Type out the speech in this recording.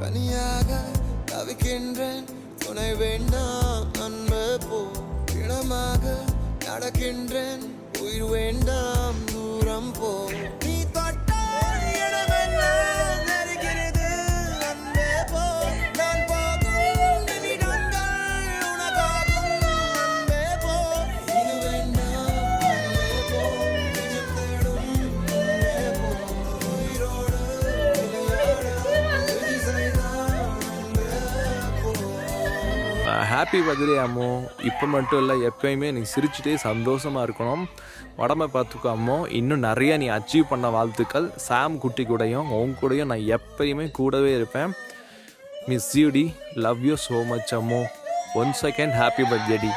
தனியாக தவிக்கின்றேன் துணை வேண்டாம் அன்பு போ இடமாக நடக்கின்றேன் உயிர் வேண்டாம் தூரம் போ நீ தொட்டால் இடமெல்லாம் நெருக்கிறது அன்பே போ நான் போகும் நிமிடங்கள் உனக்காகும் அன்பே போ இது வேண்டாம் அன்பே போ நிஜம் தேடும் அன்பே போ உயிரோடு விளையாட விதி செய்தான் அன்பே போ. ஹாப்பி பர்த்டே அம்மோ. இப்போ மட்டும் இல்லை, எப்பயுமே நீ சிரிச்சுட்டே சந்தோஷமாக இருக்கணும். உடம்பை பார்த்துக்கோ அம்மோ. இன்னும் நிறையா நீ அச்சீவ் பண்ண வாழ்த்துக்கள். சாம் குட்டி கூடயும் உங்க கூடயும் நான் எப்பயுமே கூடவே இருப்பேன். மிஸ் யூ டி. லவ் யூ ஸோ மச் அம்மோ. Once second happy birthday D.